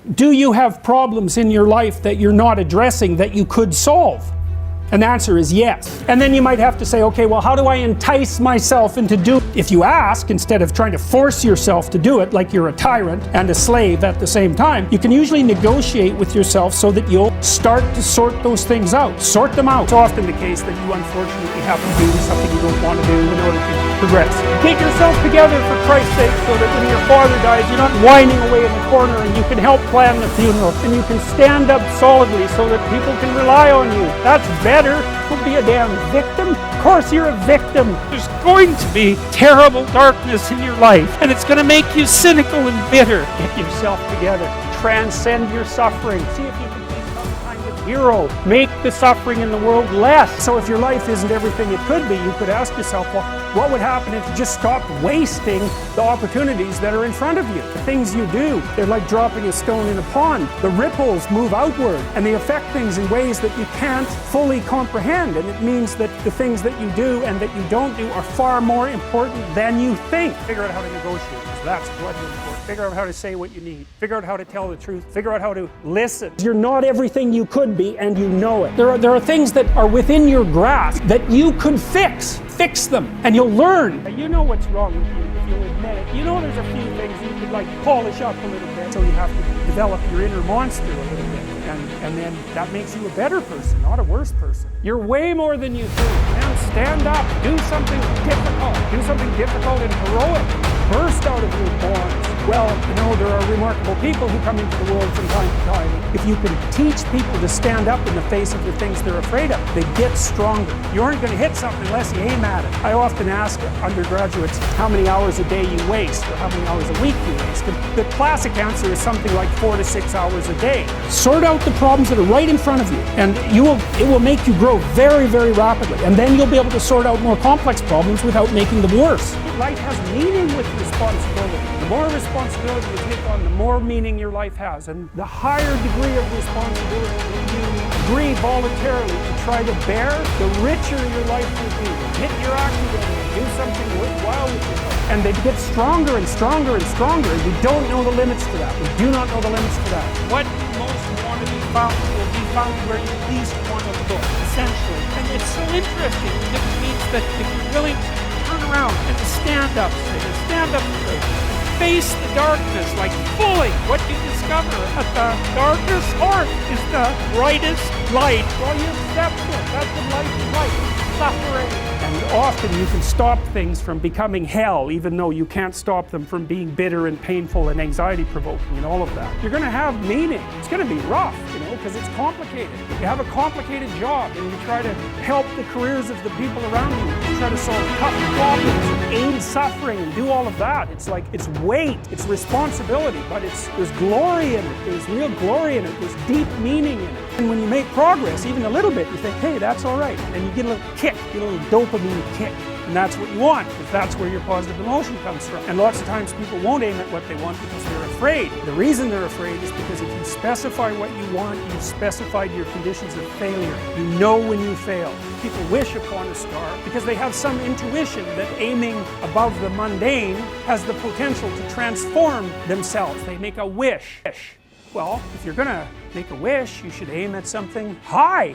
Do you have problems in your life that you're not addressing that you could solve? And the answer is yes. And then you might have to say, okay, well, how do I entice myself into doing it? If you ask, instead of trying to force yourself to do it like you're a tyrant and a slave at the same time, you can usually negotiate with yourself so that you'll start to sort those things out. Sort them out. It's often the case that you unfortunately have to do something you don't want to do in order to progress. Get yourself together for Christ's sake so that when your father dies, you're not whining away in the corner and you can help plan the funeral and you can stand up solidly so that people can rely on you. That's better. Don't be a damn victim. Of course you're a victim. There's going to be terrible darkness in your life and it's going to make you cynical and bitter. Get yourself together. Transcend your suffering. See if you can be some kind of hero. Make the suffering in the world less. So if your life isn't everything it could be, you could ask yourself, well, what would happen if you just stopped wasting the opportunities that are in front of you? The things you do, they're like dropping a stone in a pond. The ripples move outward and they affect things in ways that you can't fully comprehend. And it means that the things that you do and that you don't do are far more important than you think. Figure out how to negotiate. That's bloody important. Figure out how to say what you need. Figure out how to tell the truth. Figure out how to listen. You're not everything you could be and you know it. There are things that are within your grasp that you could fix. Fix them and you'll learn. You know what's wrong with you if you'll admit it. You know there's a few things you could like polish up a little bit. So you have to develop your inner monster a little bit. And then that makes you a better person, not a worse person. You're way more than you think. Man, stand up. Do something difficult. Do something difficult and heroic. Burst out of your bonds. Well, you know, there are remarkable people who come into the world from time to time. If you can teach people to stand up in the face of the things they're afraid of, they get stronger. You aren't going to hit something unless you aim at it. I often ask undergraduates how many hours a day you waste or how many hours a week you waste. And the classic answer is something like 4 to 6 hours a day. Sort out the problems that are right in front of you, and it will make you grow very, very rapidly. And then you'll be able to sort out more complex problems without making them worse. Life has meaning with responsibility. The more responsibility you take on, the more meaning your life has. And the higher degree of responsibility that you agree voluntarily to try to bear, the richer your life will be. Hit your academia, do something worthwhile with your life. And they get stronger and stronger and stronger. You don't know the limits to that. We do not know the limits to that. What you most want to be found will be found where you least want to look, essentially. And it's so interesting because it means that if you're willing to turn around and to stand up straight, face the darkness like fully. What you discover at the darkest heart is the brightest light. Well, you accept it. That's what life is like. Suffering. And often you can stop things from becoming hell, even though you can't stop them from being bitter and painful and anxiety provoking and all of that. You're going to have meaning. It's going to be rough, you know, because it's complicated. You have a complicated job and you try to help the careers of the people around you. You try to solve tough problems and aid suffering and do all of that. It's like, it's weight, it's responsibility, but there's glory in it. There's real glory in it. There's deep meaning in it. And when you make progress, even a little bit, you think, hey, that's all right. And you get a little kick, you get a little dopamine kick. And that's what you want, because that's where your positive emotion comes from. And lots of times people won't aim at what they want because they're afraid. The reason they're afraid is because if you specify what you want, you've specified your conditions of failure. You know when you fail. People wish upon a star because they have some intuition that aiming above the mundane has the potential to transform themselves. They make a wish. Well, if you're going to make a wish, you should aim at something high.